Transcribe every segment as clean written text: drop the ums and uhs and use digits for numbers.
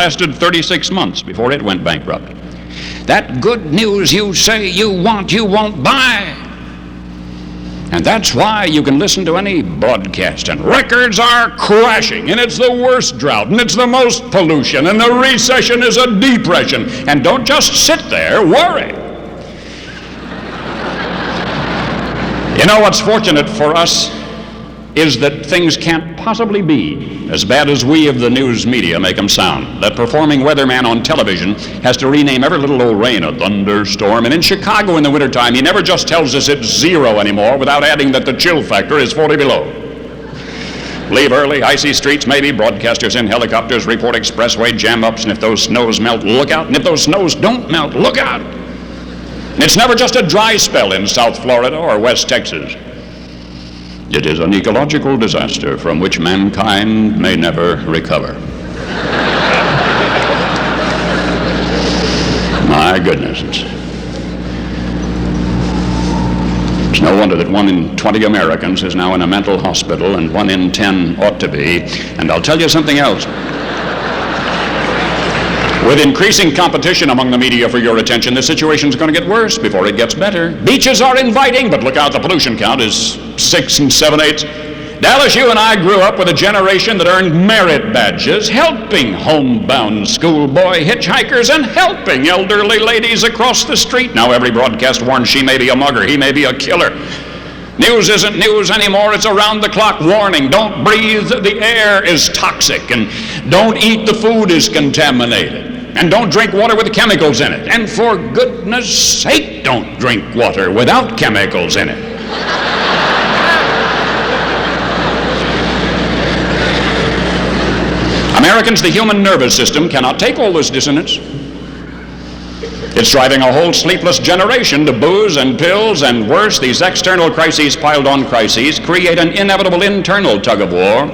lasted 36 months before it went bankrupt. That good news you say you want, you won't buy. And that's why you can listen to any broadcast, and records are crashing, and it's the worst drought, and it's the most pollution, and the recession is a depression. And don't just sit there, worry. You know what's fortunate for us is that things can't possibly be as bad as we of the news media make them sound. That performing weatherman on television has to rename every little old rain a thunderstorm, and in Chicago in the wintertime he never just tells us it's 0 anymore without adding that the chill factor is 40 below. Leave early, icy streets maybe, broadcasters in helicopters report expressway jam-ups, and if those snows melt, look out, and if those snows don't melt, look out. And it's never just a dry spell in South Florida or West Texas. It is an ecological disaster from which mankind may never recover. My goodness, it's no wonder that 1 in 20 Americans is now in a mental hospital, and 1 in 10 ought to be. And I'll tell you something else. With increasing competition among the media for your attention, the situation's going to get worse before it gets better. Beaches are inviting, but look out, the pollution count is 6 7/8. Dallas, you and I grew up with a generation that earned merit badges, helping homebound schoolboy hitchhikers and helping elderly ladies across the street. Now every broadcast warns she may be a mugger, he may be a killer. News isn't news anymore, it's around-the-clock warning. Don't breathe, the air is toxic, and don't eat, the food is contaminated. And don't drink water with chemicals in it. And for goodness sake, don't drink water without chemicals in it. Americans, the human nervous system cannot take all this dissonance. It's driving a whole sleepless generation to booze and pills, and worse, these external crises piled on crises create an inevitable internal tug-of-war,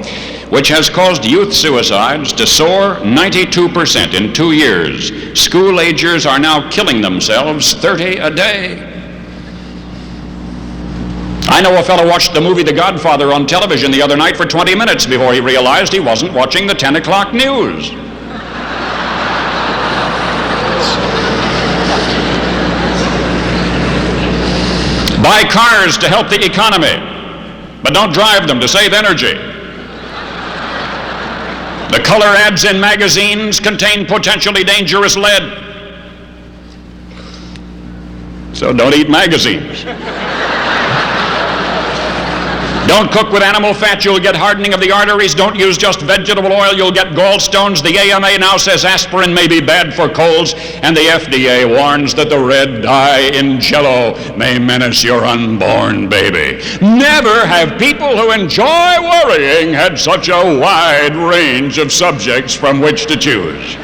which has caused youth suicides to soar 92% in 2 years. School-agers are now killing themselves 30 a day. I know a fellow watched the movie The Godfather on television the other night for 20 minutes before he realized he wasn't watching the 10 o'clock news. Buy cars to help the economy, but don't drive them to save energy. The color ads in magazines contain potentially dangerous lead. So don't eat magazines. Don't cook with animal fat, you'll get hardening of the arteries. Don't use just vegetable oil, you'll get gallstones. The AMA now says aspirin may be bad for colds, and the FDA warns that the red dye in Jell-O may menace your unborn baby. Never have people who enjoy worrying had such a wide range of subjects from which to choose.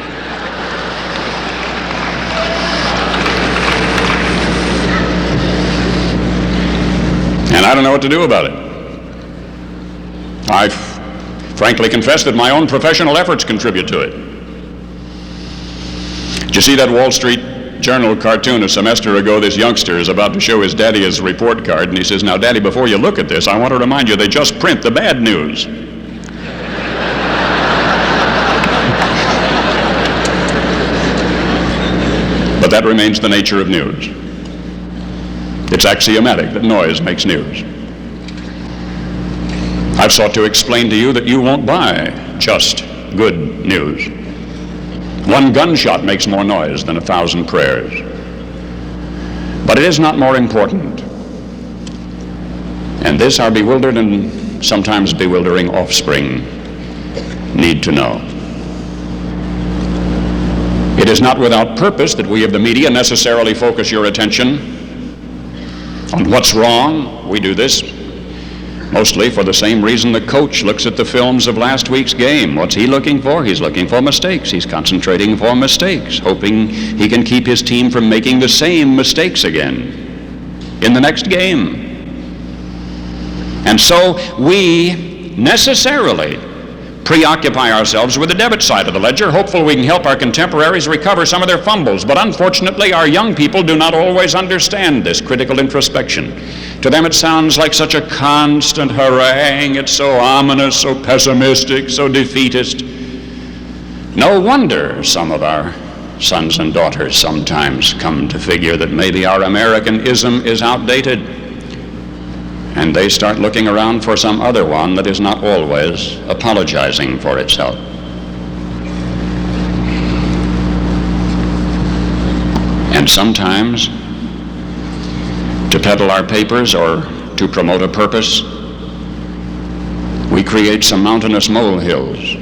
And I don't know what to do about it. I frankly confess that my own professional efforts contribute to it. Did you see that Wall Street Journal cartoon a semester ago? This youngster is about to show his daddy his report card, and he says, "Now, Daddy, before you look at this, I want to remind you they just print the bad news." But that remains the nature of news. It's axiomatic that noise makes news. I've sought to explain to you that you won't buy just good news. 1 gunshot makes more noise than 1,000 prayers. But it is not more important. And this our bewildered and sometimes bewildering offspring need to know. It is not without purpose that we of the media necessarily focus your attention on what's wrong. We do this mostly for the same reason the coach looks at the films of last week's game. What's he looking for? He's looking for mistakes. He's concentrating for mistakes, hoping he can keep his team from making the same mistakes again in the next game. And so we necessarily preoccupy ourselves with the debit side of the ledger, hopeful we can help our contemporaries recover some of their fumbles. But unfortunately, our young people do not always understand this critical introspection. To them it sounds like such a constant harangue. It's so ominous, so pessimistic, so defeatist. No wonder some of our sons and daughters sometimes come to figure that maybe our Americanism is outdated, and they start looking around for some other one that is not always apologizing for itself. And sometimes, to peddle our papers or to promote a purpose, we create some mountainous molehills.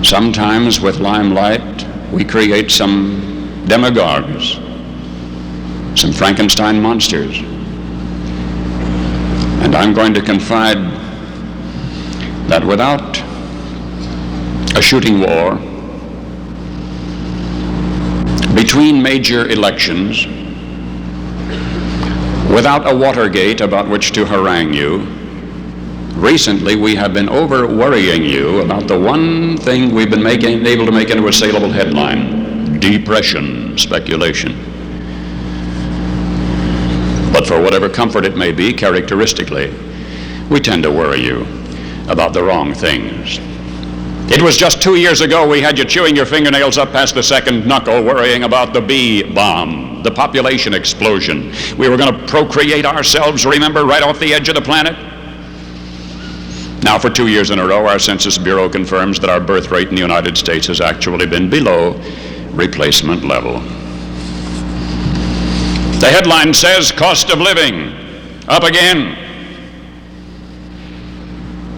Sometimes with limelight, we create some demagogues, some Frankenstein monsters. And I'm going to confide that without a shooting war between major elections, without a Watergate about which to harangue you, recently we have been over-worrying you about the one thing we've been able to make into a saleable headline: depression speculation. But for whatever comfort it may be, characteristically, we tend to worry you about the wrong things. It was just 2 years ago we had you chewing your fingernails up past the second knuckle worrying about the bee bomb, the population explosion. We were going to procreate ourselves, remember, right off the edge of the planet? Now, for 2 years in a row, our Census Bureau confirms that our birth rate in the United States has actually been below replacement level. The headline says, cost of living up again.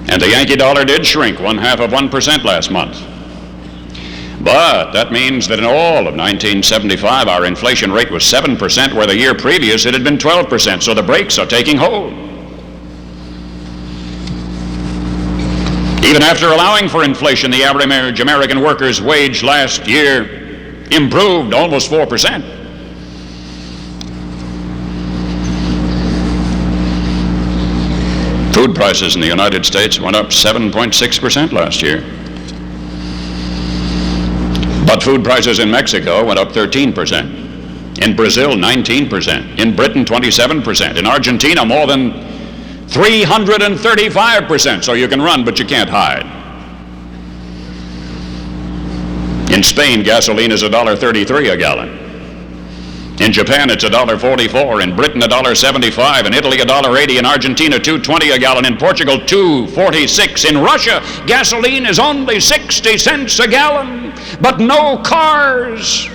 And the Yankee dollar did shrink 0.5% last month. But that means that in all of 1975, our inflation rate was 7%, where the year previous it had been 12%, so the brakes are taking hold. Even after allowing for inflation, the average American worker's wage last year improved almost 4%. Food prices in the United States went up 7.6% last year. But food prices in Mexico went up 13%. In Brazil, 19%. In Britain, 27%. In Argentina, more than 335%. So you can run, but you can't hide. In Spain, gasoline is $1.33 a gallon. In Japan, it's $1.44. In Britain, $1.75. In Italy, $1.80. In Argentina, $2.20 a gallon. In Portugal, $2.46. In Russia, gasoline is only 60 cents a gallon, but no cars.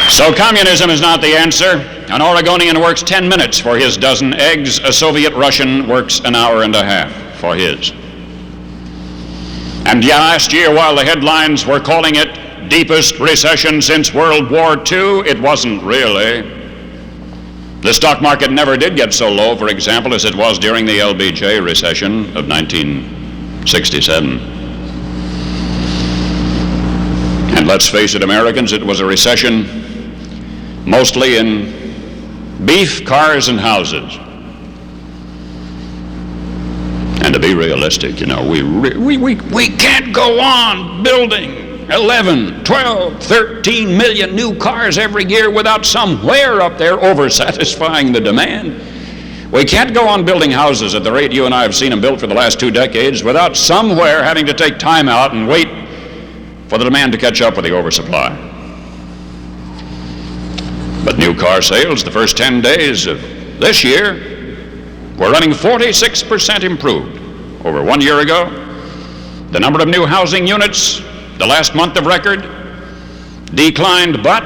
So communism is not the answer. An Oregonian works 10 minutes for his dozen eggs. A Soviet Russian works an hour and a half for his. And last year, while the headlines were calling it deepest recession since World War II, it wasn't really. The stock market never did get so low, for example, as it was during the LBJ recession of 1967. And let's face it, Americans, it was a recession mostly in beef, cars, and houses. And to be realistic, you know, we can't go on building 11, 12, 13 million new cars every year without somewhere up there over-satisfying the demand. We can't go on building houses at the rate you and I have seen them built for the last 2 decades without somewhere having to take time out and wait for the demand to catch up with the oversupply. But new car sales the first 10 days of this year were running 46% improved over 1 year ago. The number of new housing units, the last month of record, declined, but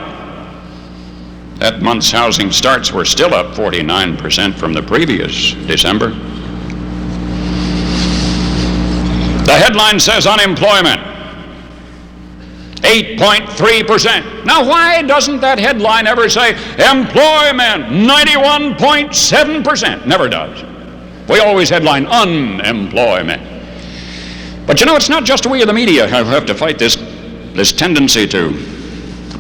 that month's housing starts were still up 49% from the previous December. The headline says unemployment 8.3%. Now, why doesn't that headline ever say employment 91.7%? Never does. We always headline unemployment. But you know, it's not just we of the media who have to fight this tendency to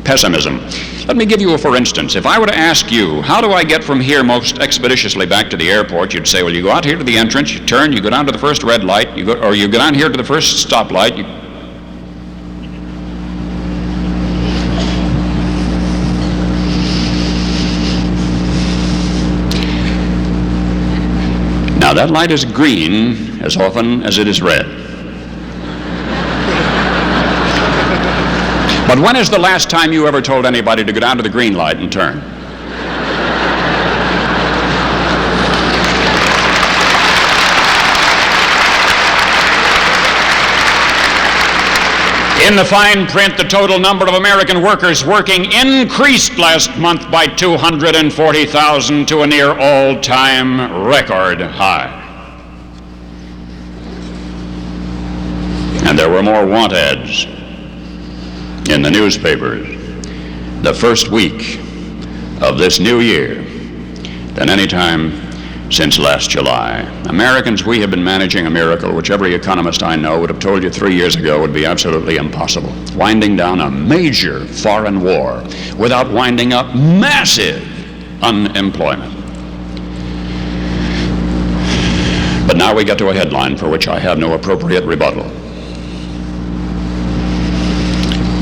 pessimism. Let me give you a for instance. If I were to ask you, how do I get from here most expeditiously back to the airport, you'd say, well, you go out here to the entrance, you turn, you go down to the first red light, you go down here to the first stoplight, Now that light is green as often as it is red. But when is the last time you ever told anybody to go down to the green light and turn? In the fine print, the total number of American workers working increased last month by 240,000 to a near all-time record high. And there were more want ads in the newspapers the first week of this new year than any time since last July. Americans, we have been managing a miracle which every economist I know would have told you 3 years ago would be absolutely impossible. Winding down a major foreign war without winding up massive unemployment. But now we get to a headline for which I have no appropriate rebuttal.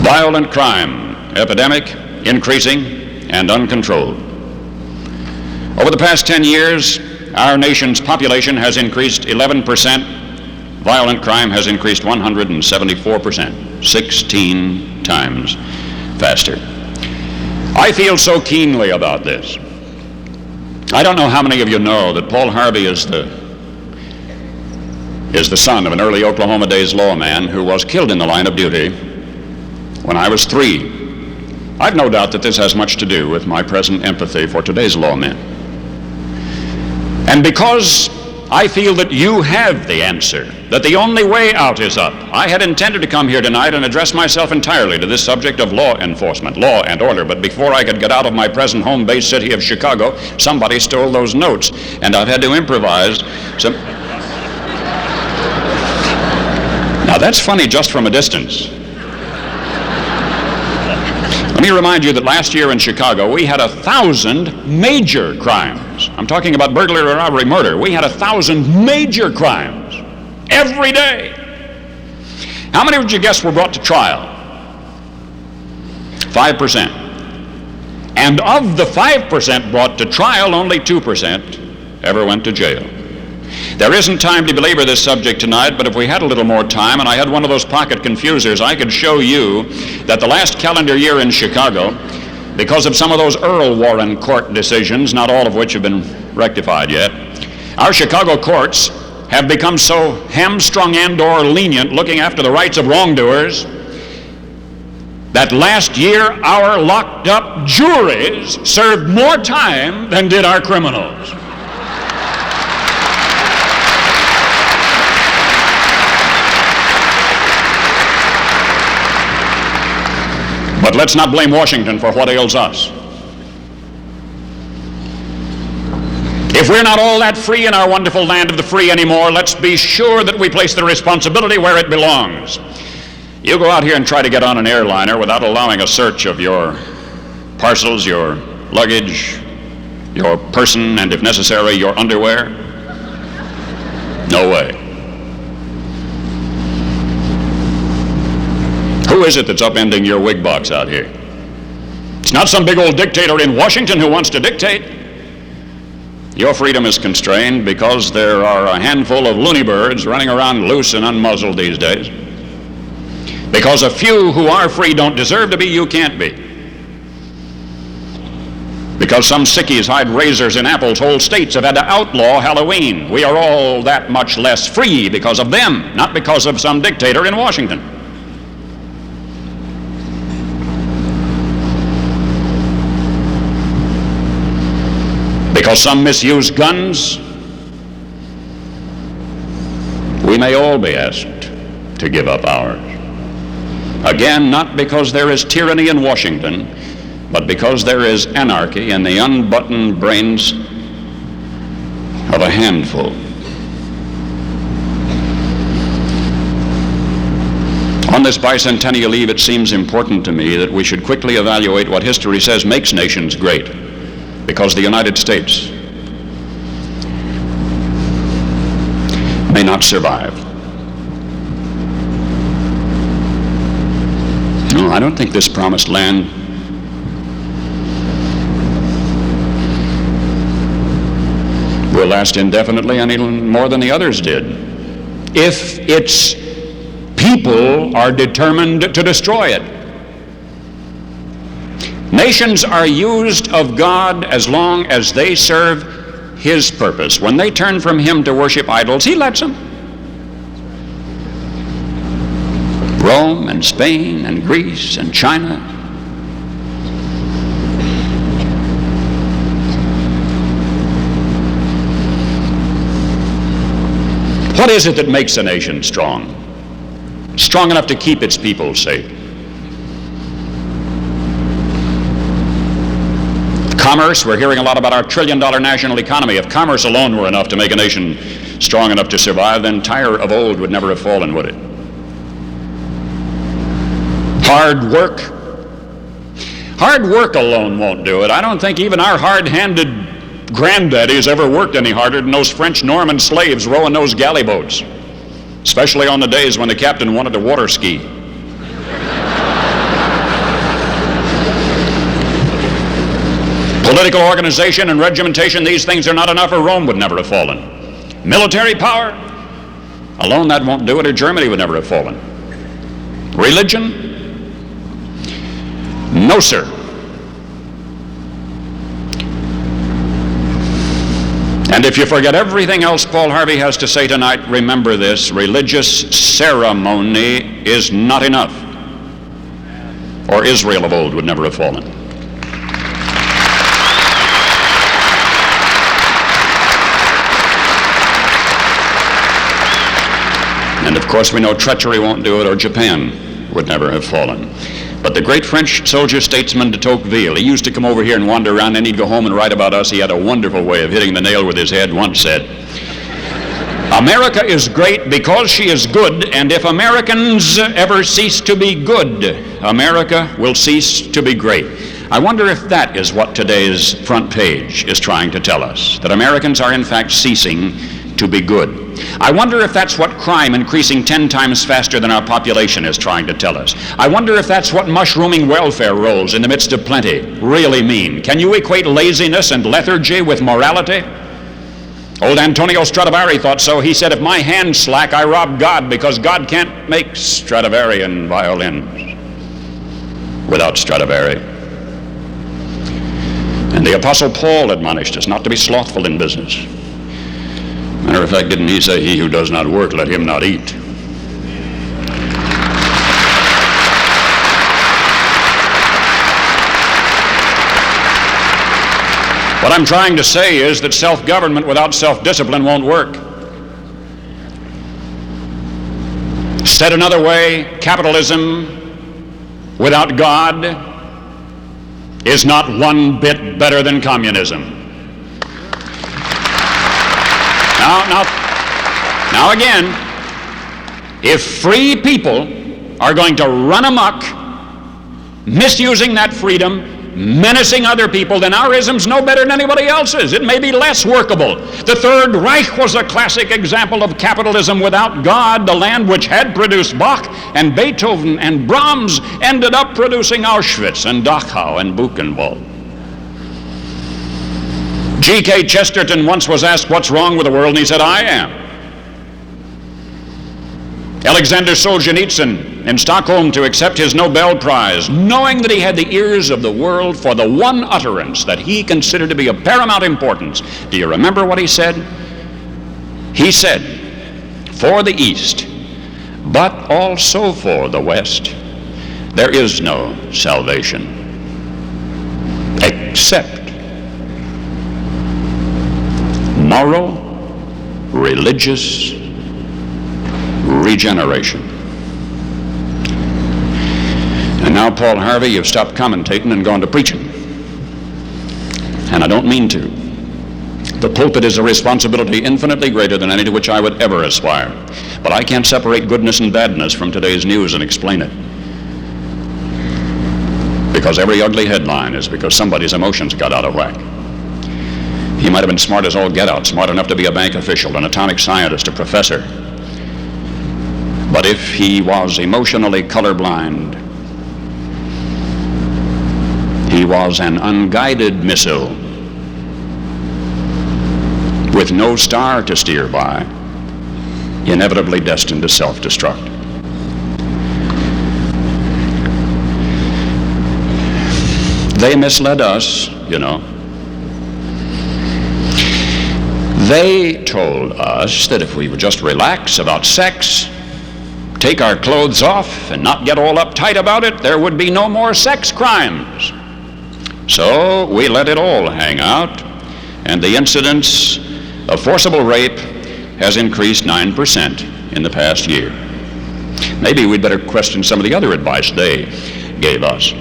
Violent crime epidemic increasing and uncontrolled. Over the past 10 years, our nation's population has increased 11%. Violent crime has increased 174%, 16 times faster. I feel so keenly about this. I don't know how many of you know that Paul Harvey is the son of an early Oklahoma days lawman who was killed in the line of duty when I was 3. I've no doubt that this has much to do with my present empathy for today's lawmen. And because I feel that you have the answer, that the only way out is up, I had intended to come here tonight and address myself entirely to this subject of law enforcement, law and order. But before I could get out of my present home base city of Chicago, somebody stole those notes, and I've had to improvise some. Now that's funny just from a distance. Let me remind you that last year in Chicago we had 1,000 major crimes. I'm talking about burglary, robbery, murder. We had 1,000 major crimes every day. How many would you guess were brought to trial? 5%. And of the 5% brought to trial, only 2% ever went to jail. There isn't time to belabor this subject tonight, but if we had a little more time and I had one of those pocket confusers, I could show you that the last calendar year in Chicago, because of some of those Earl Warren court decisions, not all of which have been rectified yet, our Chicago courts have become so hamstrung and or lenient looking after the rights of wrongdoers that last year our locked up juries served more time than did our criminals. But let's not blame Washington for what ails us. If we're not all that free in our wonderful land of the free anymore, let's be sure that we place the responsibility where it belongs. You go out here and try to get on an airliner without allowing a search of your parcels, your luggage, your person, and if necessary, your underwear. No way. Who is it that's upending your wig box out here? It's not some big old dictator in Washington who wants to dictate. Your freedom is constrained because there are a handful of loony birds running around loose and unmuzzled these days. Because a few who are free don't deserve to be, you can't be. Because some sickies hide razors in apples, whole states have had to outlaw Halloween. We are all that much less free because of them, not because of some dictator in Washington. Because some misuse guns, we may all be asked to give up ours. Again, not because there is tyranny in Washington, but because there is anarchy in the unbuttoned brains of a handful. On this bicentennial eve, it seems important to me that we should quickly evaluate what history says makes nations great. Because the United States may not survive. No, I don't think this promised land will last indefinitely any more than the others did, if its people are determined to destroy it. Nations are used of God as long as they serve His purpose. When they turn from Him to worship idols, He lets them. Rome and Spain and Greece and China. What is it that makes a nation strong? Strong enough to keep its people safe? Commerce. We're hearing a lot about our trillion-dollar national economy. If commerce alone were enough to make a nation strong enough to survive, then Tyre of old would never have fallen, would it? Hard work. Hard work alone won't do it. I don't think even our hard-handed granddaddies ever worked any harder than those French Norman slaves rowing those galley boats, especially on the days when the captain wanted to water ski. Political organization and regimentation, these things are not enough, or Rome would never have fallen. Military power, alone that won't do it, or Germany would never have fallen. Religion? No, sir. And if you forget everything else Paul Harvey has to say tonight, remember this: religious ceremony is not enough, or Israel of old would never have fallen. And of course we know treachery won't do it, or Japan would never have fallen. But the great French soldier statesman de Tocqueville, he used to come over here and wander around, and he'd go home and write about us. He had a wonderful way of hitting the nail with his head. Once said, America is great because she is good, and if Americans ever cease to be good, America will cease to be great. I wonder if that is what today's front page is trying to tell us, that Americans are in fact ceasing to be good. I wonder if that's what crime increasing 10 times faster than our population is trying to tell us. I wonder if that's what mushrooming welfare rolls in the midst of plenty really mean. Can you equate laziness and lethargy with morality? Old Antonio Stradivari thought so. He said, if my hand's slack, I rob God, because God can't make Stradivarian violins without Stradivari. And the Apostle Paul admonished us not to be slothful in business. Matter of fact, didn't he say, he who does not work, let him not eat? What I'm trying to say is that self-government without self-discipline won't work. Said another way, capitalism without God is not one bit better than communism. Now again, if free people are going to run amok, misusing that freedom, menacing other people, then our ism's no better than anybody else's. It may be less workable. The Third Reich was a classic example of capitalism without God. The land which had produced Bach and Beethoven and Brahms ended up producing Auschwitz and Dachau and Buchenwald. G.K. Chesterton once was asked what's wrong with the world, and he said, I am. Alexander Solzhenitsyn in Stockholm to accept his Nobel Prize, knowing that he had the ears of the world for the one utterance that he considered to be of paramount importance. Do you remember what he said? He said, for the East, but also for the West, there is no salvation except moral, religious regeneration. And now, Paul Harvey, you've stopped commentating and gone to preaching. And I don't mean to. The pulpit is a responsibility infinitely greater than any to which I would ever aspire. But I can't separate goodness and badness from today's news and explain it. Because every ugly headline is because somebody's emotions got out of whack. He might have been smart as all get out, smart enough to be a bank official, an atomic scientist, a professor. But if he was emotionally colorblind, he was an unguided missile with no star to steer by, inevitably destined to self-destruct. They misled us, you know. They told us that if we would just relax about sex, take our clothes off and not get all uptight about it, there would be no more sex crimes. So we let it all hang out, and the incidence of forcible rape has increased 9% in the past year. Maybe we'd better question some of the other advice they gave us.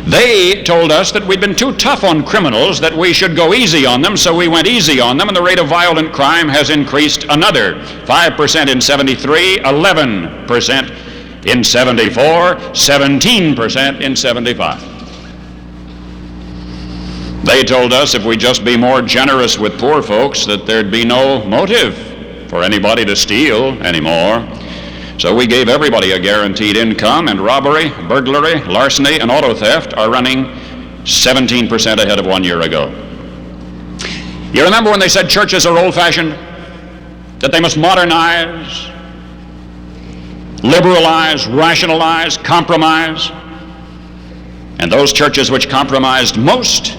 They told us that we'd been too tough on criminals, that we should go easy on them, so we went easy on them, and the rate of violent crime has increased another 5% in 73, 11% in 74, 17% in 75. They told us if we just be more generous with poor folks, that there'd be no motive for anybody to steal anymore. So we gave everybody a guaranteed income, and robbery, burglary, larceny, and auto theft are running 17% ahead of 1 year ago. You remember when they said churches are old-fashioned? That they must modernize, liberalize, rationalize, compromise? And those churches which compromised most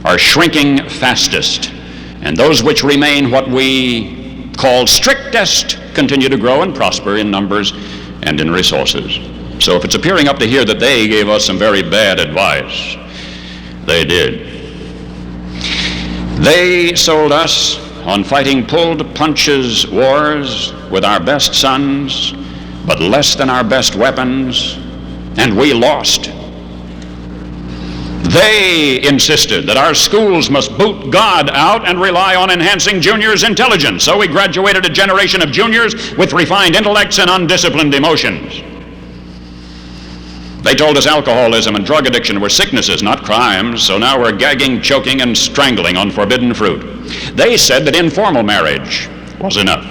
are shrinking fastest, and those which remain what we call strictest continue to grow and prosper in numbers and in resources. So if it's appearing up to here that they gave us some very bad advice, they did. They sold us on fighting pulled punches wars with our best sons, but less than our best weapons, and we lost. They insisted that our schools must boot God out and rely on enhancing juniors' intelligence. So we graduated a generation of juniors with refined intellects and undisciplined emotions. They told us alcoholism and drug addiction were sicknesses, not crimes, so now we're gagging, choking, and strangling on forbidden fruit. They said that informal marriage was enough.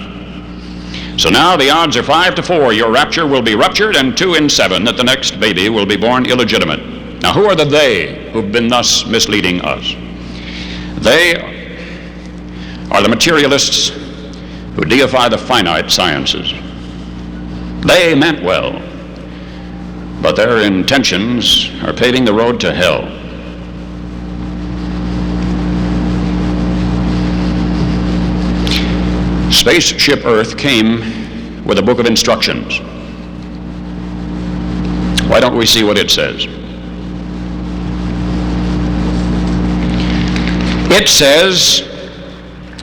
So now the odds are 5 to 4 your rapture will be ruptured, and 2 in 7 that the next baby will be born illegitimate. Now, who are the they who've been thus misleading us? They are the materialists who deify the finite sciences. They meant well, but their intentions are paving the road to hell. Spaceship Earth came with a book of instructions. Why don't we see what it says? It says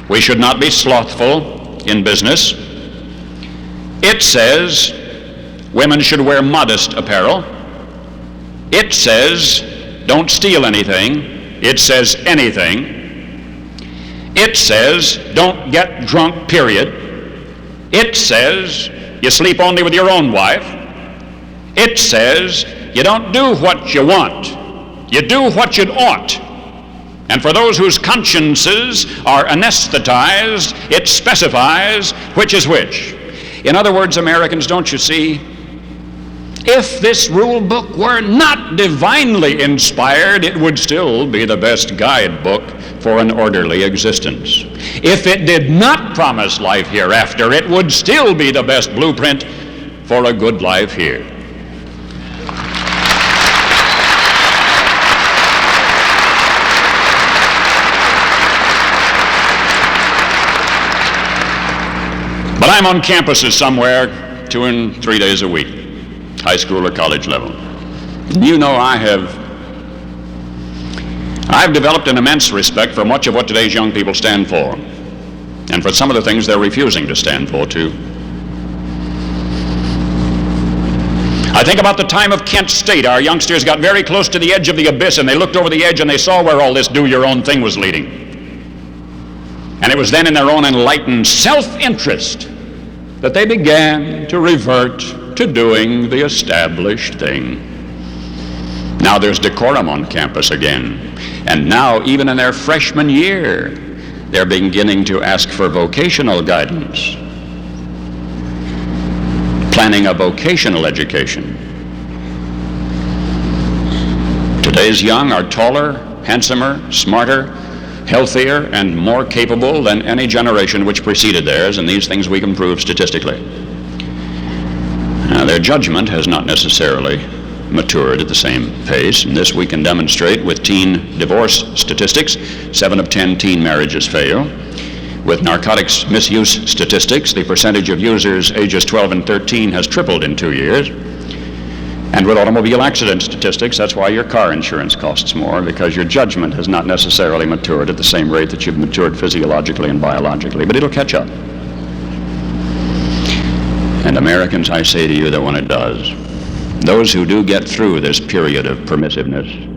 we should not be slothful in business. It says women should wear modest apparel. It says don't steal anything. It says anything. It says don't get drunk, period. It says you sleep only with your own wife. It says you don't do what you want. You do what you ought. And for those whose consciences are anesthetized, it specifies which is which. In other words, Americans, don't you see? If this rule book were not divinely inspired, it would still be the best guidebook for an orderly existence. If it did not promise life hereafter, it would still be the best blueprint for a good life here. But I'm on campuses somewhere 2 and 3 days a week, high school or college level. You know I've developed an immense respect for much of what today's young people stand for, and for some of the things they're refusing to stand for too. I think about the time of Kent State. Our youngsters got very close to the edge of the abyss, and they looked over the edge and they saw where all this do-your-own thing was leading. And it was then in their own enlightened self-interest that they began to revert to doing the established thing. Now there's decorum on campus again. And now, even in their freshman year, they're beginning to ask for vocational guidance, planning a vocational education. Today's young are taller, handsomer, smarter, healthier and more capable than any generation which preceded theirs, and these things we can prove statistically. Now, their judgment has not necessarily matured at the same pace, and this we can demonstrate with teen divorce statistics. 7 of 10 teen marriages fail. With narcotics misuse statistics, the percentage of users ages 12 and 13 has tripled in 2 years. And with automobile accident statistics, that's why your car insurance costs more, because your judgment has not necessarily matured at the same rate that you've matured physiologically and biologically, but it'll catch up. And Americans, I say to you that when it does, those who do get through this period of permissiveness